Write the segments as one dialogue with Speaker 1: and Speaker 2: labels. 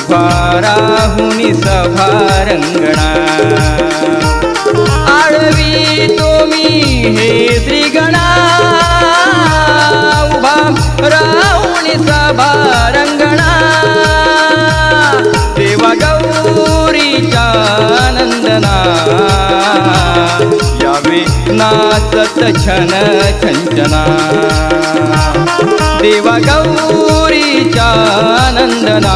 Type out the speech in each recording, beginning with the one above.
Speaker 1: उभा राहुनी सभा रंगणा आळवी तुम्ही हे श्रीगणा उभा राहुनी सभा रंगणा देवा गौरीच्या नंदना यावे नाचत छन छंचना देवा गौरीच्या नंदना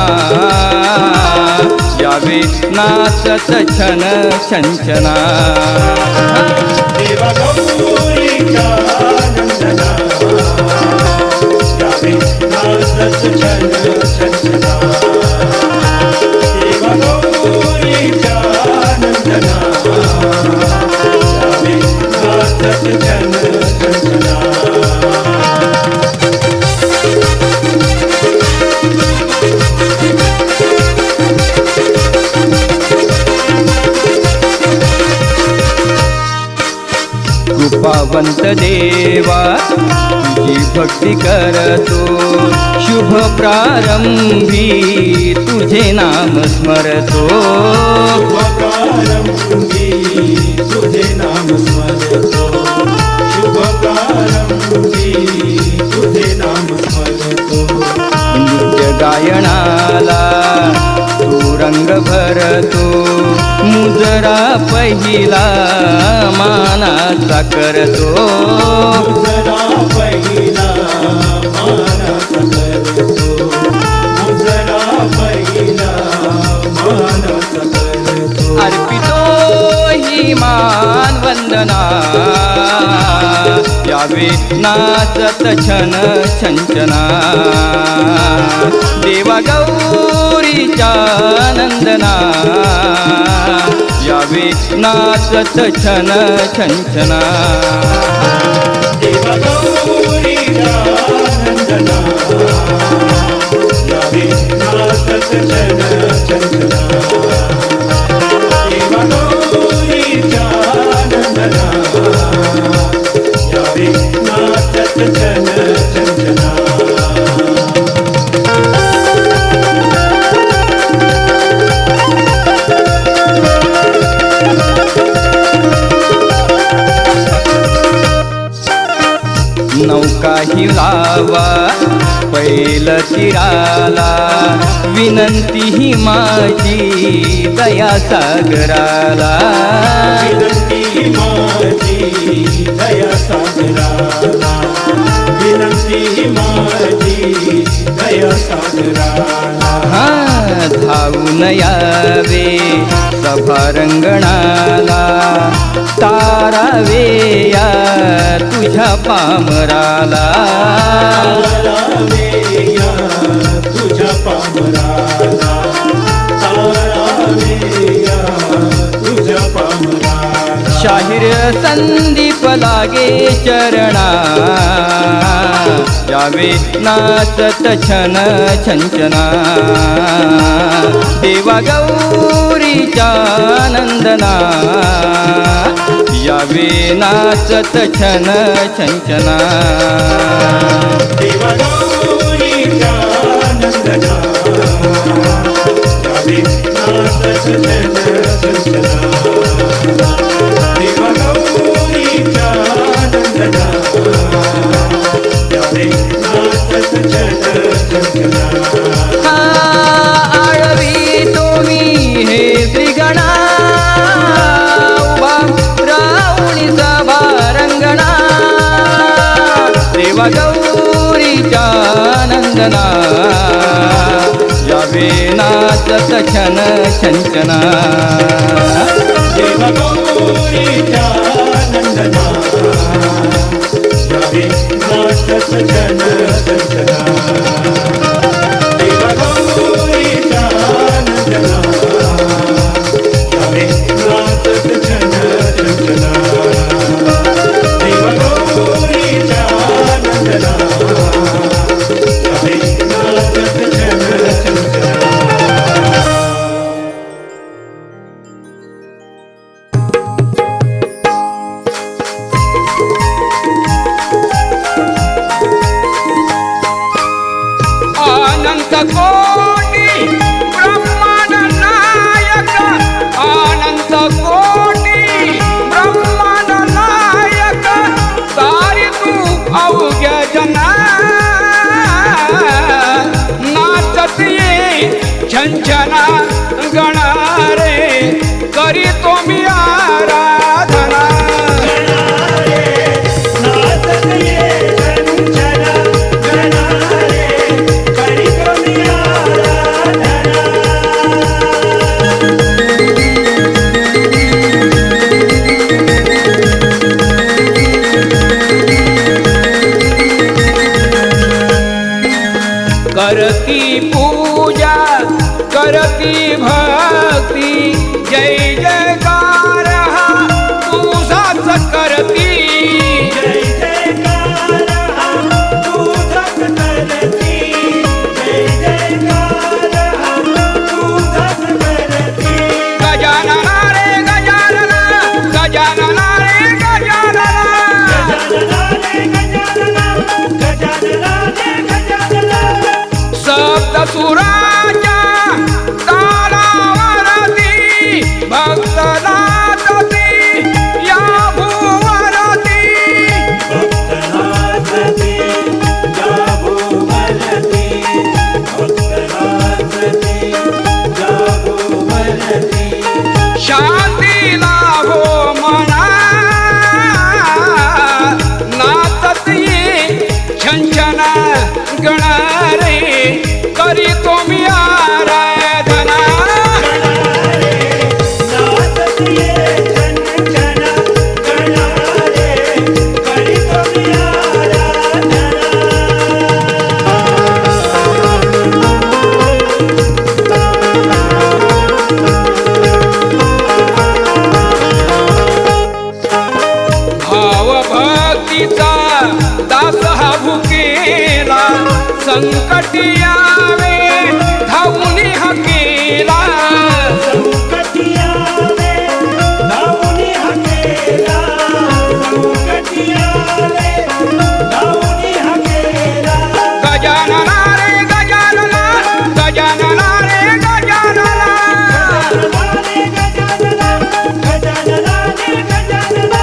Speaker 1: यावे नाचत छन छंचना
Speaker 2: देवा गौरीच्या नंदना यावे नाचत छन छंचना देवा गौरीच्या नंदना यावे नाचत छन छंचना
Speaker 1: कृपावंत देवा तुझी भक्ती करतो शुभ प्रारंभी तुझे नाम स्मरतो
Speaker 2: शुभ प्रारंभी तुझे नाम स्मरतो शुभ प्रारंभी तुझे नाम स्मरतो
Speaker 1: नृत्य गायनाला तू रंग भरतो मुजरा पहिला मानाचा करतो
Speaker 2: मुजरा पहिला मानाचा करतो मुजरा पहिला मानाचा करतो
Speaker 1: अर्पितो ही मान वंदना यावे नाचत छन छंचना देवा गौरीच्या नंदना यावे नाचत छन छंचना
Speaker 2: देवा गौरीच्या नंदना यावे नाचत छन छंचना देवा गौरीच्या नंदना यावे नाचत छन छंचना
Speaker 1: नौका ही लावा पैल तीराला विनंती ही माझी दया सागराला
Speaker 2: विनंती माझी दया सागराला विनंती माझी दया सागराला
Speaker 1: धावून यावे सभा रंगणाला तारावे या तुझ्या पामराला
Speaker 2: तारावे या तुझ्या पामराला तारावे या तुझ्या पामराला
Speaker 1: शाहीर संदीप लागे चरणा यावे नाचत छन छंचना देवा गौरीच्या नंदना यावे नाचत छन छंचना
Speaker 2: देवा गौरीच्या नंदना यावे नाचत छन छंचना देवा गौरीच्या नंदना यावे नाचत छन छंचना
Speaker 1: आळवी तुम्ही हे श्रीगणा उभा राहुनी सभा रंगणा देवा गौरीच्या नंदना यावे नाचत छन छंचना
Speaker 2: देवा गौरीच्या नंदना यावे नाचत छन छंचना देवा गौरीच्या नंदना यावे नाचत छन छंचना देवा गौरीच्या नंदना यावे नाचत छन छंचना
Speaker 3: छंछना गणा रे करीतो मी आराधना
Speaker 2: नाचत ये छंछना गणा रे करीतो मी आराधना
Speaker 3: करती पूजा करती भक्ती जय जयकार हा तुझाच करती
Speaker 2: जय जयकार हा तुझाच करती जय जयकार हा तुझाच करती
Speaker 3: गजानना रे गजानना गजानना रे गजानना
Speaker 2: गजानना रे गजानना गजानना रे गजानना
Speaker 3: सप्तसुराच्या तालावरती भक्तनाथती या भुवनाती
Speaker 2: भक्तनाथती या भुवनती भक्तनाथती या भुवनती
Speaker 3: शांती लाभो मना नाचत ये छंछना गणा रे करीतो मी आराधना
Speaker 2: नाचत ये छंछना गणा रे करीतो मी आराधना
Speaker 3: भाव भक्तीचा दास हा भुकेला संकटी यावे धावूनी हकेला
Speaker 2: संकटियाले धावूनी हकेला संकटियाले धावूनी हकेला
Speaker 3: गजानना रे गजानना गजानना रे गजानना
Speaker 2: गजानना रे गजानना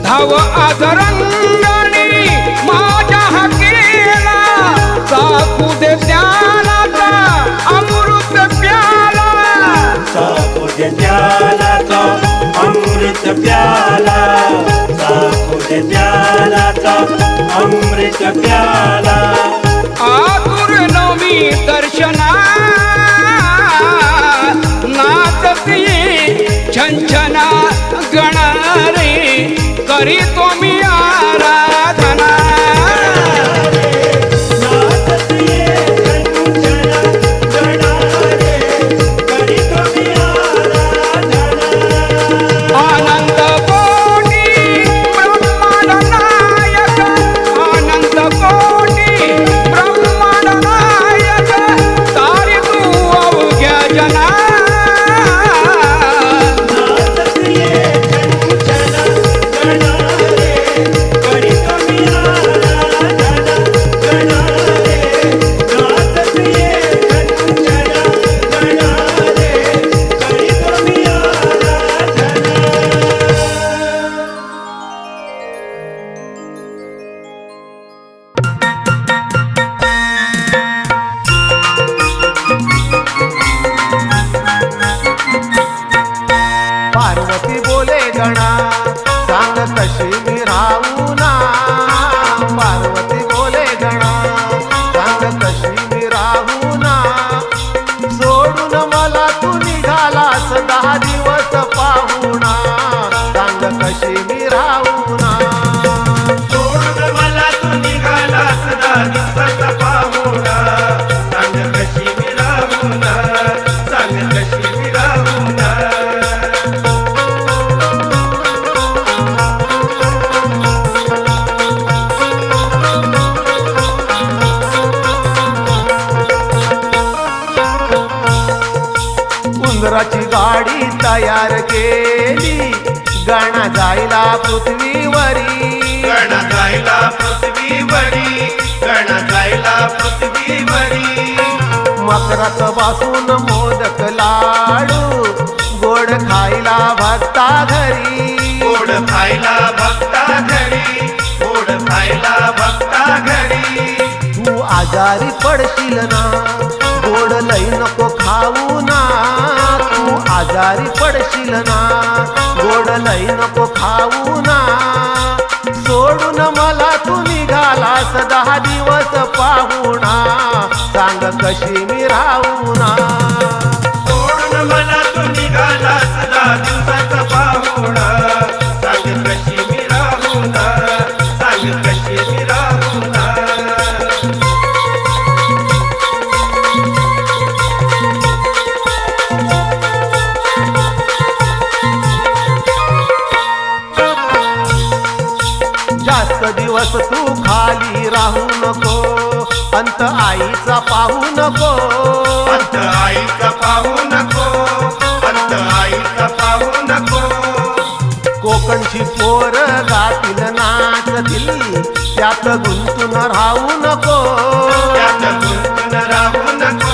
Speaker 3: धाव आदरंगाने माझ्या हकेला साकू दे ज्ञानाचा अमृत प्याला
Speaker 2: साखू दे प्यालाचा अमृत प्याला साखू दे प्यालाचा अमृत प्याला
Speaker 3: आतुर नवमी दर्शना नाचत ये छंछना गणा रे करीतो मी आराधना
Speaker 2: नाचत ये छंछना गणा रे करीतो मी आराधना
Speaker 3: आनंद कोटी ब्रह्मांड नायक आनंद कोटी ब्रह्मांड नायक तारी तू अवघ्या जना
Speaker 2: नाचत ये छंछना गणा रे करीतो मी आराधना गणा रे नाचत ये छंछना गणा रे करीतो मी आराधना
Speaker 4: पार्वती बोले गणा सांग कशी मी राहू ना पार्वती बोले गणा सांग कशी मी राहू ना सोडून मला तू निघालास 10 दिवस पाहुणा सांग कशी मी राहू ना
Speaker 2: सोडून मला तू निघालास 10 दिवस पाहुणा सांग कशी मी राहू ना सांग कशी मी राहू ना
Speaker 4: उंदराची गाडी तयार केली गणा जायला पृथ्वीवरी
Speaker 2: गणा जायला पृथ्वीवरी गणा जायला पृथ्वीवरी
Speaker 4: मकरात बसून मोदक लाडू गोड खायला भक्ता घरी
Speaker 2: गोड खायला भक्ता घरी गोड खायला भक्ता घरी
Speaker 4: तू आजारी पडशील ना गोड लई नको खा खाऊ ना तू आजारी पडशील ना गोड लई नको खाऊ ना सोडून मला तू निघालास 10 दिवस पाहुणा सांग कशी मी राहू ना
Speaker 2: सोडून मला तू निघालास 10 दिवसाचा पाहुणा सांग कशी मी राहू ना सांग कशी मी राहू ना
Speaker 4: जास्त दिवस तू खाली राहू नको अंत आईचा पाहू नको
Speaker 2: अंत आईचा पाहू नको अंत आईचा पाहू नको
Speaker 4: कोकणची पोर गातील नाचतील त्यात गुंतून राहू नको
Speaker 2: त्यात गुंतून राहू नको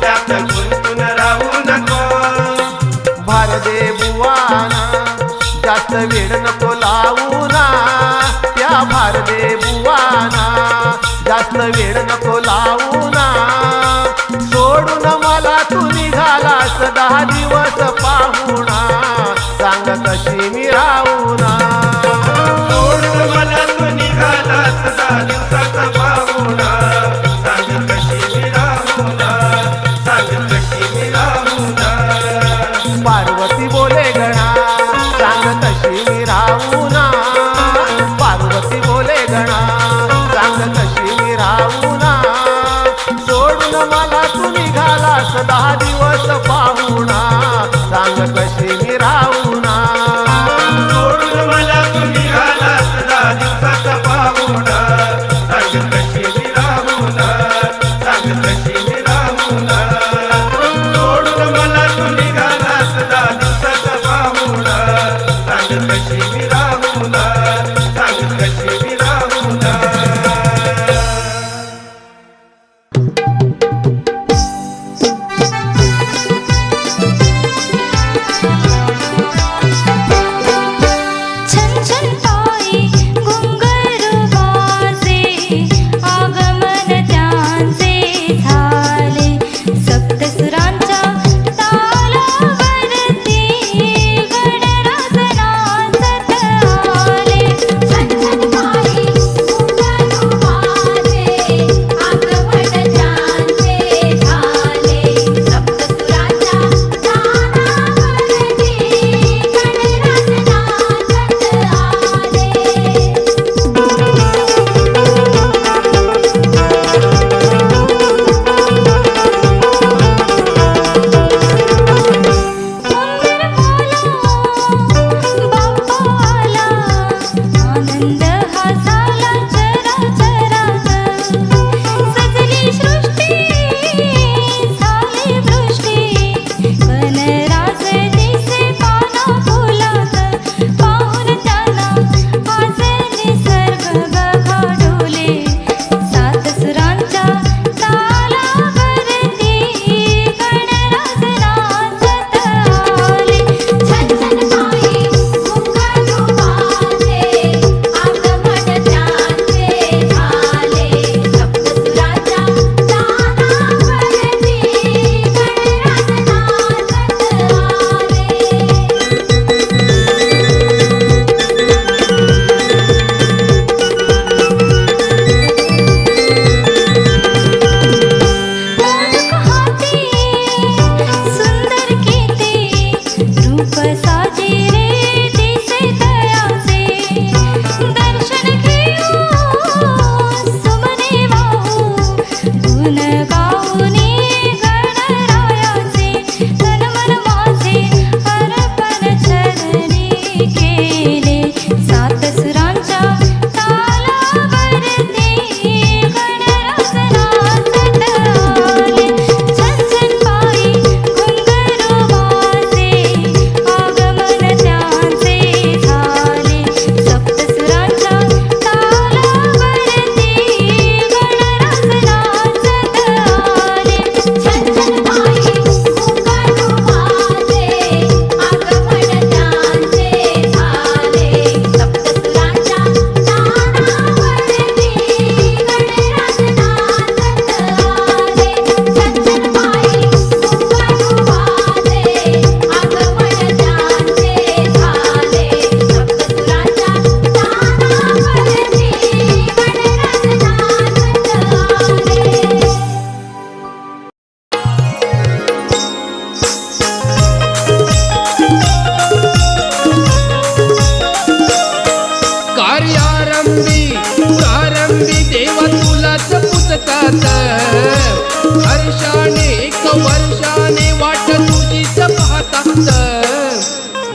Speaker 2: त्यात गुंतून राहू नको
Speaker 4: भारदे बुवाना जास्त वेळ नको लावू ना त्या भारदे बुवाना जास्त वेळ नको लावू ना सोडून मला तू निघालास 10 दिवस पाहुणा सांग कशी मी राहू ना
Speaker 2: सोडून मला तू निघालास 10 दिवसाचा पाहुणा सांग कशी मी राहू ना सांग कशी मी राहू ना
Speaker 4: पार्वती बोले गणा सांग कशी मी राहू ना पार्वती बोले गणा सांग कशी मी राहू ना सोडून मला तू निघालास 10 दिवस पाहुणा सांग कशी मी राहू ना
Speaker 2: सोडून मला तू निघालास 10 दिवसाचा पाहुणा सांग कशी मी राहू ना सांग कशी मी राहू ना सोडून मला तू निघालास 10 दिवसाचा पाहुणा सांग कशी मी राहू ना सांग कशी मी राहू ना
Speaker 5: Thank you. पाहतात हर्षाने एक वर्षाने वाट तुझीच पाहतात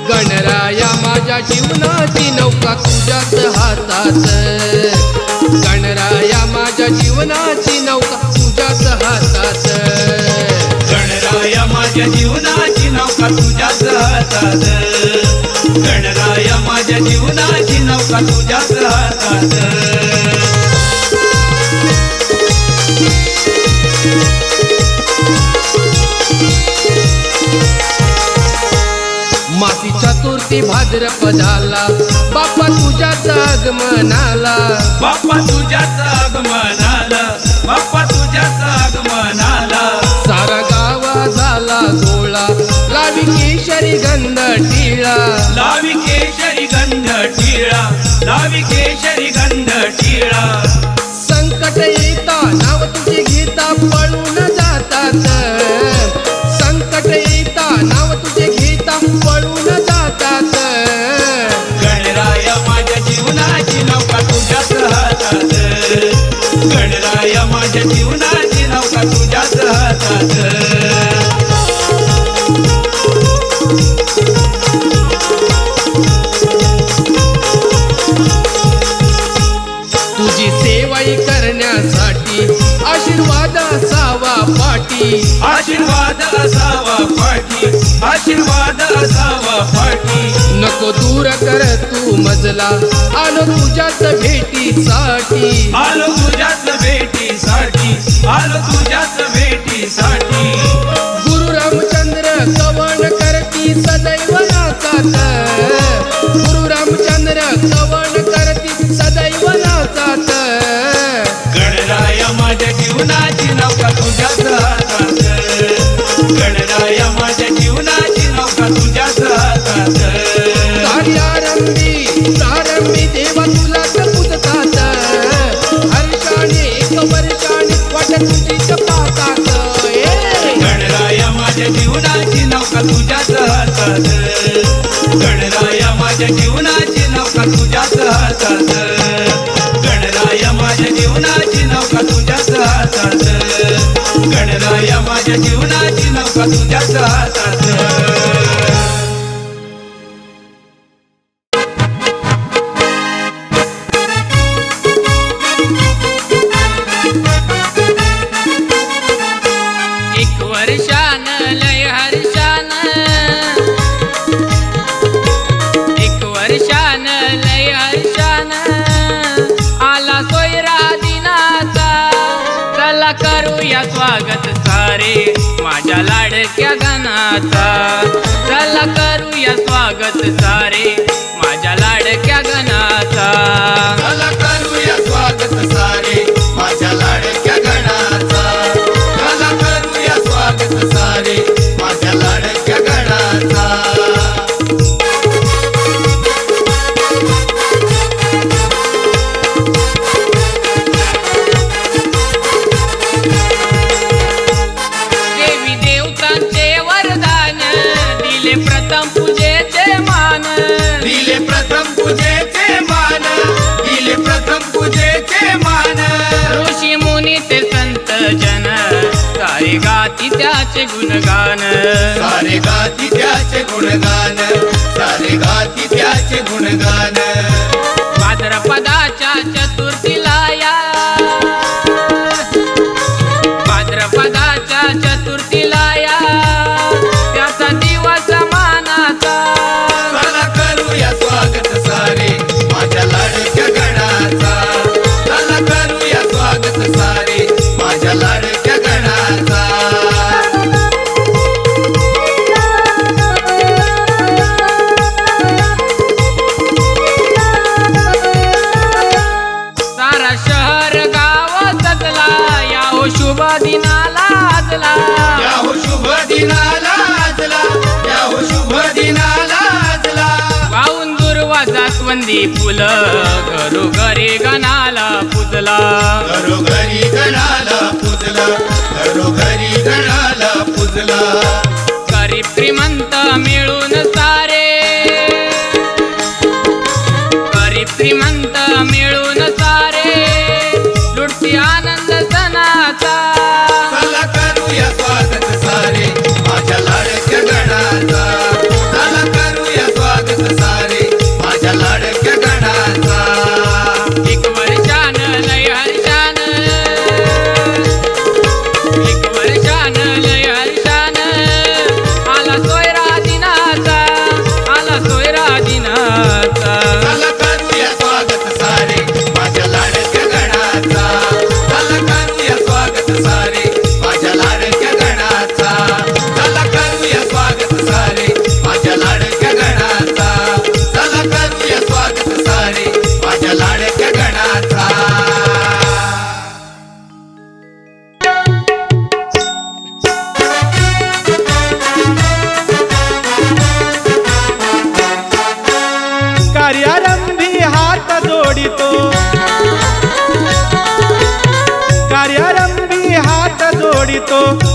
Speaker 5: गणराया माझ्या जीवनाची नौका तुझ्याच हातात गणराया माझ्या जीवनाची नौका तुझ्याच हातात
Speaker 2: गणराया माझ्या जीवनाची नौका तुझ्याच हातात गणराया माझ्या जीवनाची नौका तुझ्याच हातात
Speaker 5: मासी चतुर्थी भाद्रपदाला बाप्पा तुझ्याच आगमनाला
Speaker 2: बाप्पा तुझ्याच आगमनाला बाप्पा तुझ्याच आगमनाला
Speaker 5: सारा गावा झाला गोळा लावी केशरी गंध टिळा
Speaker 2: लावी केशरी गंध टिळा लावी केशरी गंध टिळा
Speaker 5: संकट येता नाव तुझे घेता पळून जातात संकट येता नाव तुझे घेता पळून जातात
Speaker 2: गणराया माझ्या जीवनाची नौका तुझ्याच हातात गणराया माझ्या जीवनाची नौका तुझ्याच हातात
Speaker 5: तुझी सेवाई करण्यासाठी आशीर्वाद असावा पाठी
Speaker 2: आशीर्वाद असावा पाठी आशीर्वाद असावा पाठी
Speaker 5: नको दूर कर तू मजला आलो तुझ्याच भेटीसाठी
Speaker 2: आलो तुझ्याच भेटीसाठी आलो तुझ्याच भेटीसाठी
Speaker 5: गुरु रामचंद्र कवन करती सदैव नाचात गुरु रामचंद्र कवन करती सदैव नाचात
Speaker 2: गणराया माझ्या जीवनाची नौका तुझ्याच हातात गणराया माझ्या जीवनाची नौका तुझ्याच हातात
Speaker 5: प्रारंभी देवा तुलाच पूजतात हर्षाने एक वर्षाने वाट तुझीच पाहतात
Speaker 2: गणराया माझ्या जीवनाची नौका तुझ्याच हातात गणराया माझ्या जीवनाची नौका तुझ्याच हातात गणराया माझ्या जीवनाची नौका तुझ्याच हातात गणराया माझ्या जीवनाची नौका तुझ्याच हातात
Speaker 1: स्वागत सारे माझ्या लाडक्या गणाचा चला करूया स्वागत सारे माझ्या लाडक्या गणाचा
Speaker 2: चला करूया स्वागत सारे माझ्या लाडक्या गणाचा चला करूया स्वागत सारे माझ्या लाडक्या गणाचा
Speaker 1: प्रथम पूजेचे मान
Speaker 2: दिले प्रथम पूजेचे मान दिले प्रथम पूजेचे मान
Speaker 1: ऋषी मुनी ते संत जन सारे गाती त्याचे गुणगान
Speaker 2: सारे गाती त्याचे गुणगान सारे गाती त्याचे गुणगान
Speaker 1: भाद्रपदाच्या चतुर्थीला या भाद्रपदाच्या चतुर्थीला या त्याचा दिवस मानाचा
Speaker 2: चला करूया स्वागत सारे माझ्या लाडक्या गणाचा चला करूया स्वागत सारे माझ्या लाडक्या गणाचा
Speaker 1: सारा शहर गाव सजला या हो शुभ दिनाला आजला
Speaker 2: या हो शुभ दिनाला आजला या हो शुभ दिनाला आजला
Speaker 1: वाहून दुर्वा जास्वंदी फुलं घरोघरी गणाला पूजला
Speaker 2: घरोघरी गणाला पूजला घरोघरी गणाला पूजला
Speaker 1: गरीब श्रीमंत मिळून सारे गरीब श्रीमंत मिळून सारे लुटती आनंद सणाचा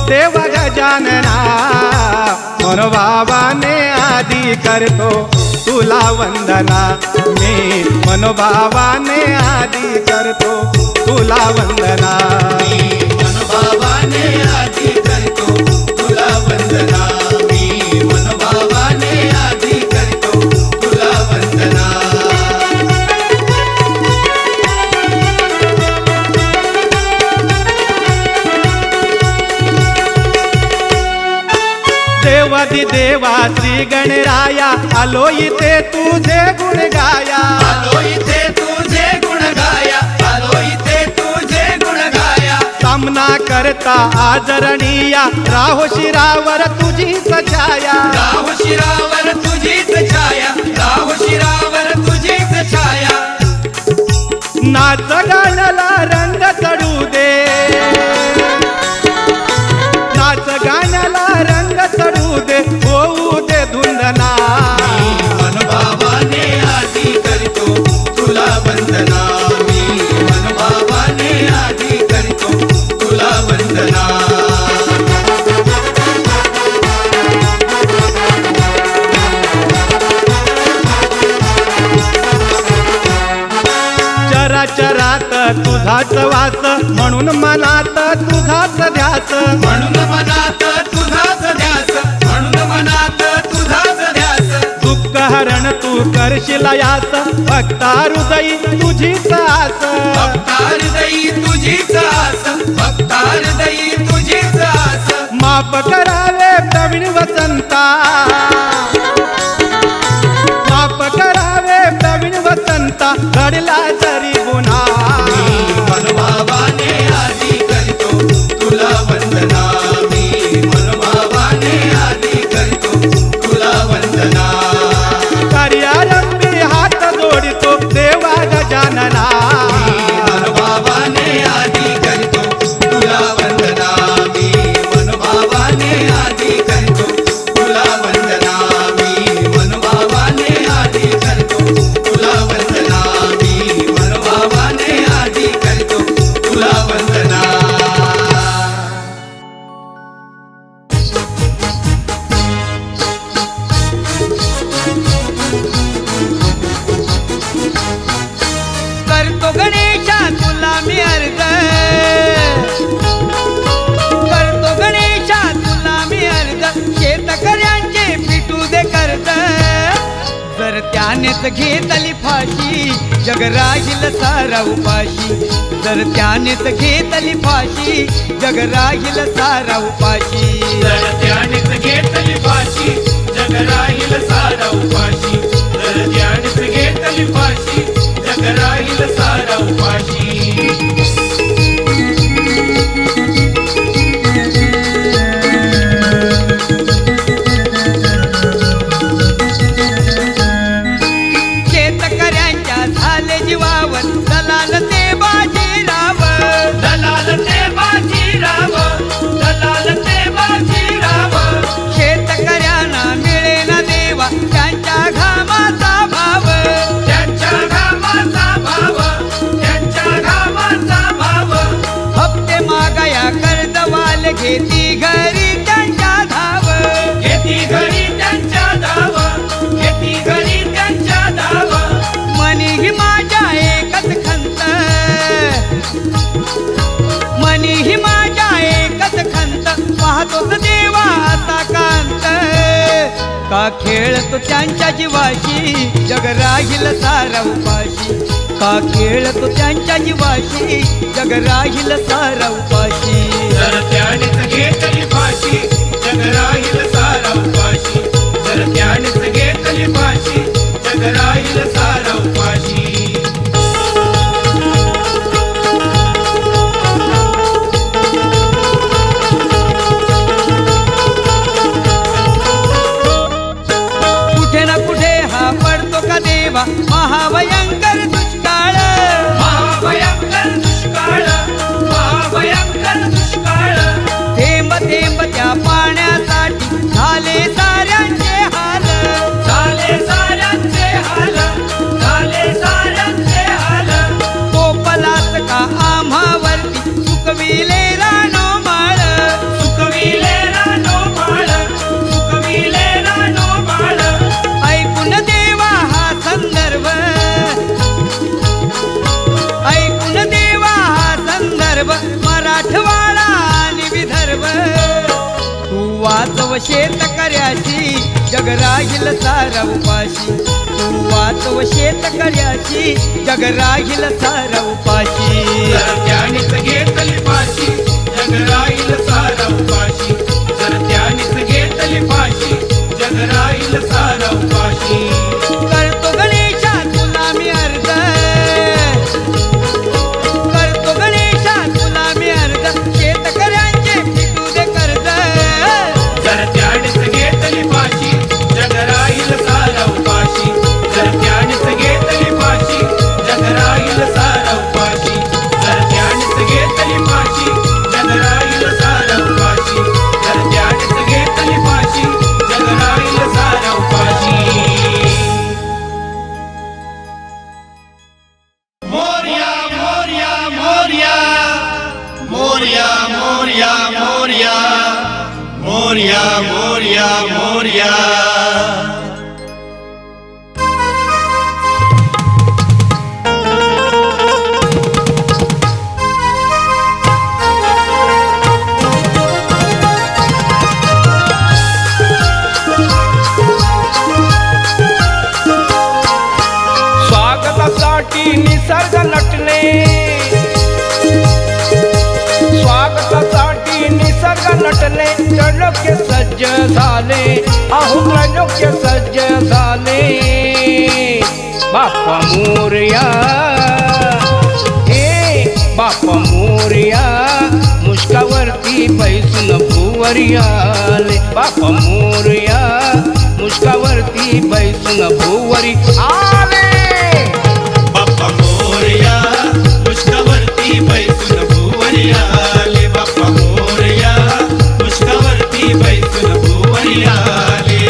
Speaker 3: देव गजानना मनोभावाने आधी करतो तुला वंदना मी मनोभावाने आधी करतो तुला वंदना
Speaker 2: मनोभावाने आधी करतो तुला वंदना मी मनोभावाने आधी करतो तुला वंदना
Speaker 3: देवादी देवा श्री गणराया आलो इथे तुझे गुण गाया
Speaker 2: आलो इथे तुझे गुण गाया आलो इथे तुझे गुण गाया
Speaker 3: सामना करता आदरणीया राहो शिरावर तुझी छाया
Speaker 2: राहो शिरावर तुझीच छाया राहो शिरावर तुझीच छाया
Speaker 3: नाच गाण्याला रंग चढू दे नाच गाण्याला रंग चढू दे होऊ दे धुंदना
Speaker 2: मनोभावाने आधी करतो तुला वंदना मी मनोभावाने आधी करतो तुला वंदना
Speaker 3: चराचरात तुझाच वास म्हणून मनात तुझाच ध्यास
Speaker 2: म्हणून मनात तुझाच ध्यास म्हणून मनात तुझाच ध्यास
Speaker 3: दुःख हरण तू करशील यास भक्ता हृदयी तुझीच आस
Speaker 2: भक्ता हृदयी तुझीच आस भक्ता हृदयी तुझीच आस
Speaker 3: माफ करावे प्रवीण वसंता माफ करावे प्रवीण वसंता घडला जरी गुन्हा
Speaker 2: मनोभावाने आधी करतो तुला वंदना मी मनोभावाने आधी करतो तुला वंदना
Speaker 3: कार्यारंभी हात जोडितो देवा गजानना
Speaker 2: मनोभावाने आधी करतो तुला वंदना मी मनोभावाने आधी करतो तुला वंदना मी मनोभावाने आधी करतो तुला वंदना मी मनोभावाने आधी करतो तुला वंदना
Speaker 1: करतो गणेशा तुला मी अर्ज करतो गणेशा तुला मी अर्ज शेतकऱ्यांचे पिटू दे कर्ज जर त्यानेच घेतली फाशी जग राहील सारा उपाशी जर त्यानेच घेतली फाशी जग राहील सारा उपाशी
Speaker 2: जर त्यानेच घेतली फाशी जग राहील सारा उपाशी जर त्यानेच घेतली फाशी जग राहील सारा उपाशी
Speaker 1: शेतकऱ्यांच्या झाले जीवावर दलाल ते बाजीराव
Speaker 2: दलाल ते बाजीराव दलाल ते बाजीराव
Speaker 1: शेतकऱ्यांना मिळेना देवा त्यांच्या घामाचा भाव
Speaker 2: त्यांच्या घामाचा भाव त्यांच्या घामाचा भाव
Speaker 1: हप्ते मागाया कर्जवाल घेती घरी त्यांच्या धाव
Speaker 2: घेती घरी त्यांच्या धाव घेती घरी त्यांच्या धाव
Speaker 1: मनी ही माझ्या एकच खंत मनी ही माझ्या एकच खंत पाहतोच देवा असा कांत का खेळतो त्यांच्या जीवाशी जग राहील सारा उपाशी का खेळतो त्यांच्या जीवाशी जग राहील सारा उपाशी
Speaker 2: जर त्यानेच घेतली फाशी जग राहील सारा उपाशी जर त्यानेच घेतली फाशी जग राहील सारा उपाशी
Speaker 1: कुठे ना कुठे हा पडतो का देवा महाभयंकर दुष्काळ
Speaker 2: महाभयंकर दुष्काळ महाभयंकर दुष्काळ
Speaker 1: थेंब थेंब त्या पाण्यासाठी वाचव शेतकऱ्याची जग राहील सारा उपाशी तू वाचव शेतकऱ्याची जग राहील सारा उपाशी
Speaker 2: जर त्यानेच घेतली फाशी जग राहील सारा उपाशी जर त्यानेच घेतली फाशी जग राहील सारा उपाशी
Speaker 1: करतो गणेशा तुला मी अर्ज करतो गणेशा तुला मी अर्ज शेतकऱ्यांचे फिटू दे कर्ज
Speaker 2: जर त्यानेच घेतली फाशी जग राहील सारा उपाशी जर त्यानेच घेतली फाशी जग राहील सारा उपाशी जर त्यानेच घेतली फाशी जग राहील सारा उपाशी जर त्यानेच घेतली फाशी जग राहील सारा उपाशी मोरया मोरया मोरया मोरया मोरया मोरया मोरया मोरया मोरया
Speaker 5: स्वागतासाठी निसर्ग नटले स्वागतासाठी निसर्ग नटले त्रैलोक्य सज्ज झाले अहो त्रैलोक्य सज्ज झाले बाप्पा मोरया हे बाप्पा मोरया मुष्कावरती बैसून भुवरी आले बाप्पा मोरया मुष्कावरती बैसून भुवरी आले
Speaker 2: बाप्पा मोरया पुष्कावरती बैसून भुवरी आले बाप्पा मोरया पुष्कावरती बैसून भुवरी आले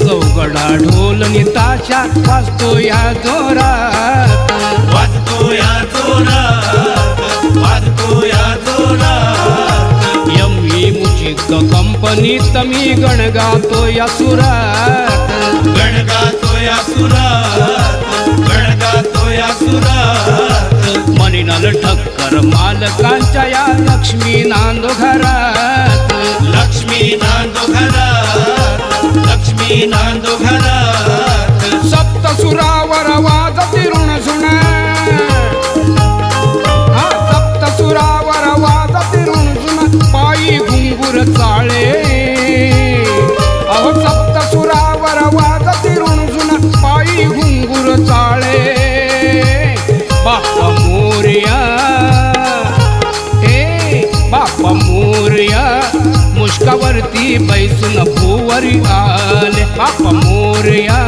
Speaker 5: चौगडा ढोल नि ताशा वाजतो या जोरात
Speaker 2: वाजतो या जोरात वाजतो या जोरात
Speaker 5: यम्मी मुझिक कंपनीत मी गण गातो या सुरात
Speaker 2: गण गातो या सुरात गण गातो या सुरात
Speaker 5: मनिनल ठक्कर मालकांच्या या लक्ष्मी नांदो घरात
Speaker 2: लक्ष्मी नांदो घरात लक्ष्मी नांदो घरात
Speaker 5: सप्तसुरावर वाजती ऋणसुण सप्तसुरावर वाजती ऋणसुण पायी घुंगुर चाळे अहो सप्तसुरावर वाजती ऋणसुण पायी घुंगुर चाळे बाप्पा मोरया हे बाप्पा मोरया मुष्कावरती बैसून भुवरी आले बाप्पा मोरया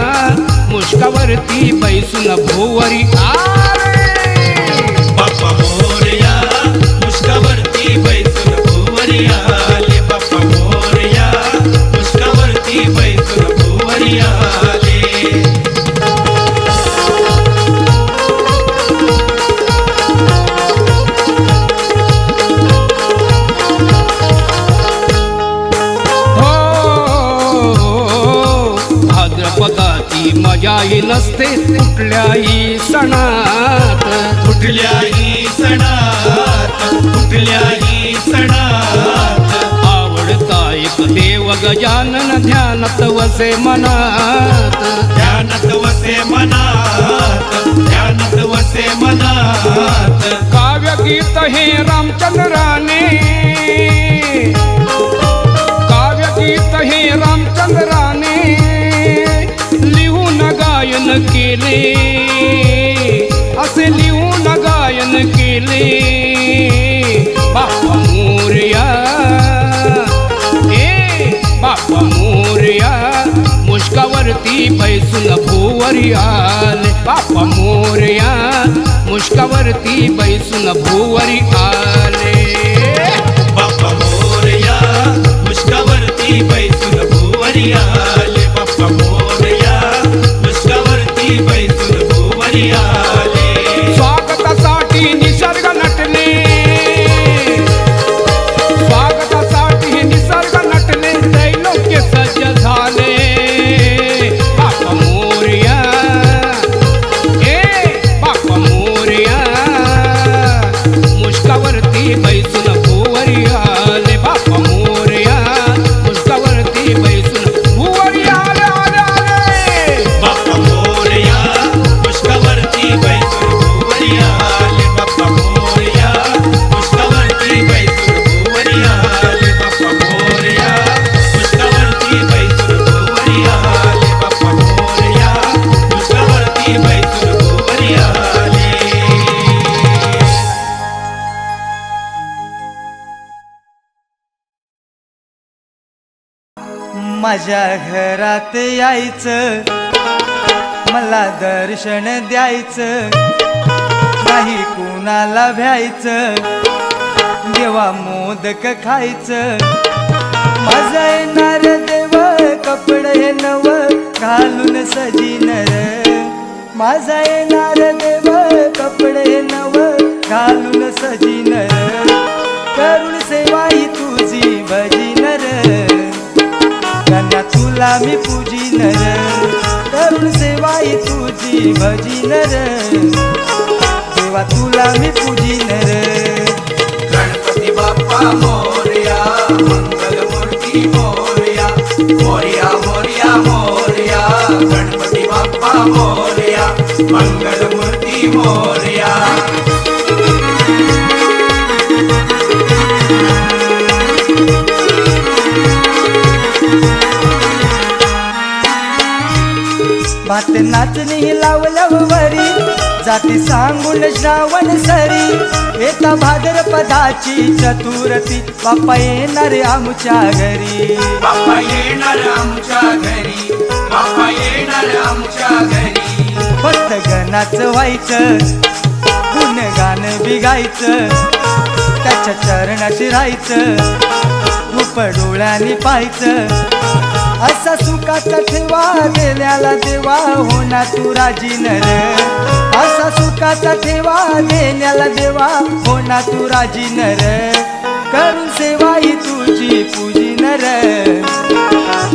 Speaker 5: मुष्कावरती बैसून भुवरी आले
Speaker 2: बाप्पा मोरया मुष्कावरती बैसून भुवरी आले बाप्पा मोरया मुष्कावरती बैसून भुवरी आले
Speaker 5: भाद्रपदाची मजाही नसते कुठल्याही सणात
Speaker 2: कुठल्याही सणात कुठल्याही सणात
Speaker 5: आवडता एक देव गजानन ध्यानात वसे मनात
Speaker 2: ध्यानात वसे मनात ध्यानात वसे मनात
Speaker 5: काव्यगीत हे रामचंद्राने काव्यगीत हे रामचंद्राने लिहून गायन केले असे लिहून गायन केले बाप्पा मोरया हे बाप्पा मोरया मुष्कावरती बैसून भुवरी आले बाप्पा मोरया मुष्कावरती बैसून भुवरी आले
Speaker 2: बाप्पा मोरया मुष्कावरती बैसून भुवरी आले बाप्पा मोरया मुष्कावरती बैसून भुवरी आले
Speaker 5: स्वागतासाठी निसर्ग नटले स्वागतासाठी निसर्ग नटले त्रैलोक्य सज्ज झाले
Speaker 1: माझ्या घरात यायचं, मला दर्शन द्यायचं, नाही कुणाला भ्यायचं, देवा मोदक खायचं. माझा येणार देव कपडे नव घालून सजीनर, माझा येणार देव कपडे नव घालून सजीनर, करुण सेवाई तुझी भजीनर, गण्या तुला मी पूजिनर, करुण सेवाई तुझी भजीनर, देवा तुला मी पूजिनर.
Speaker 2: गणपती बाप्पा मोरया, मंगल मूर्ती मोरया, मोरया मोरया मोरया. गणपती बाप्पा मोरया, मंगल मूर्ती मोरया.
Speaker 1: भात नाचणी लावलव वरी, जाती सांगून श्रावण सरी, येता भाद्रपदाची चतुर्थी, बाप्पा येणार आमच्या घरी,
Speaker 2: बाप्पा येणार आमच्या घरी, बाप्पा येणार आमच्या घरी.
Speaker 1: फक्त गणाचं व्हायचं, गुणगान बिगायचं, त्याच्या चरणाशी राहायचं, रूप डोळ्यानी पाहायचं. असा सुखाचा ठेवा गेल्याला देवा होणार तू राजीनर, असा सुखाचा ठेवा गेल्याला देवा होणार तू राजीनर, करून सेवा ही तुझी पूजिनर,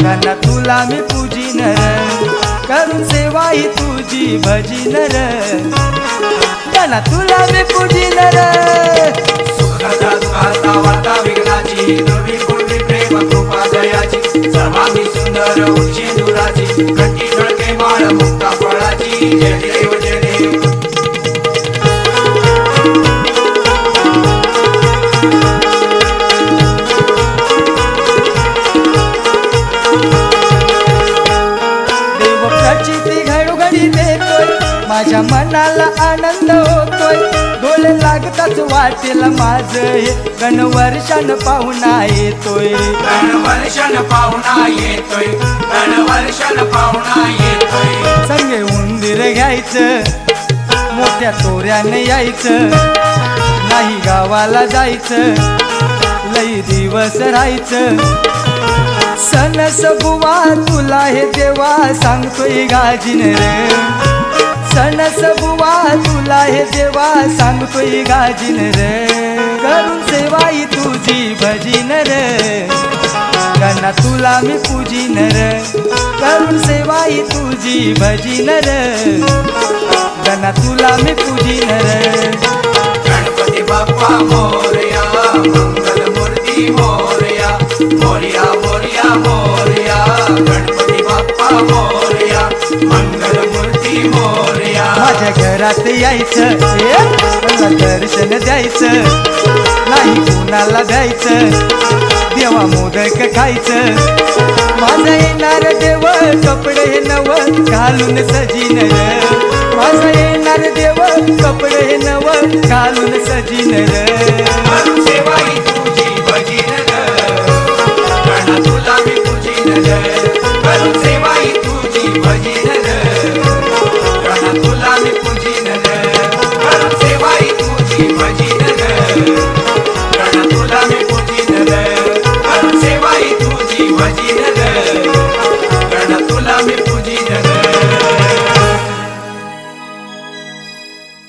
Speaker 1: गणा तुला मी पूजिनर, करून सेवा ही तुझी भजिनर, गणा तुला मी पूजिनर.
Speaker 2: सुखाचा दुःखाचा वार्ता विघ्नाची, द्रवी पूर्वी प्रेम कृपा दयाची, सर्वांगी सुंदर उंची दुराची, कंठी ठळके माळ मुक्ता फळाची. जय देव जय देव.
Speaker 1: देव प्रचिती घडोघडी देतोय, माझ्या मनाला आनंद होतोय, डोळे लागताच वाटेल माझं हे गणवर्षान पाहुणा येतोय,
Speaker 2: गणवर्षण पाहुणा येतोय, गणवर्षण पाहुणा येतोय.
Speaker 1: संगे उंदीर घ्यायचं, मोठ्या तोऱ्याने यायचं, नाही गावाला जायचं, लई दिवस राहायचं. सण सबुवा तुला हे देवा सांगतोय गाजीनर, सण सबुवा तुला हे देवा सांगतोय गाजीनर, करून सेवाई तुझी भजीनर, गणा तुला मी पूजिनर, करून सेवाई तुझी भजीनर, गणा तुला मी पूजिनर.
Speaker 2: गणपती बाप्पा मोरया, मंगल मूर्ती मोरया, मोरया मोरया मोरया. गणपती बाप्पा मोरया, मंगल मूर्ती मोरया.
Speaker 1: माझ्या घरात यायचं, मला दर्शन द्यायचं, नाही कुणाला द्यायचं, देवा मोदक खायचं. माझा येणार देव कपडे नव घालून सजीनर, माझा येणार देव कपडे नव घालून सजीनर,
Speaker 2: करून सेवाई तुझी भजीनर, गणा तुला मी पूजिनर, करून सेवा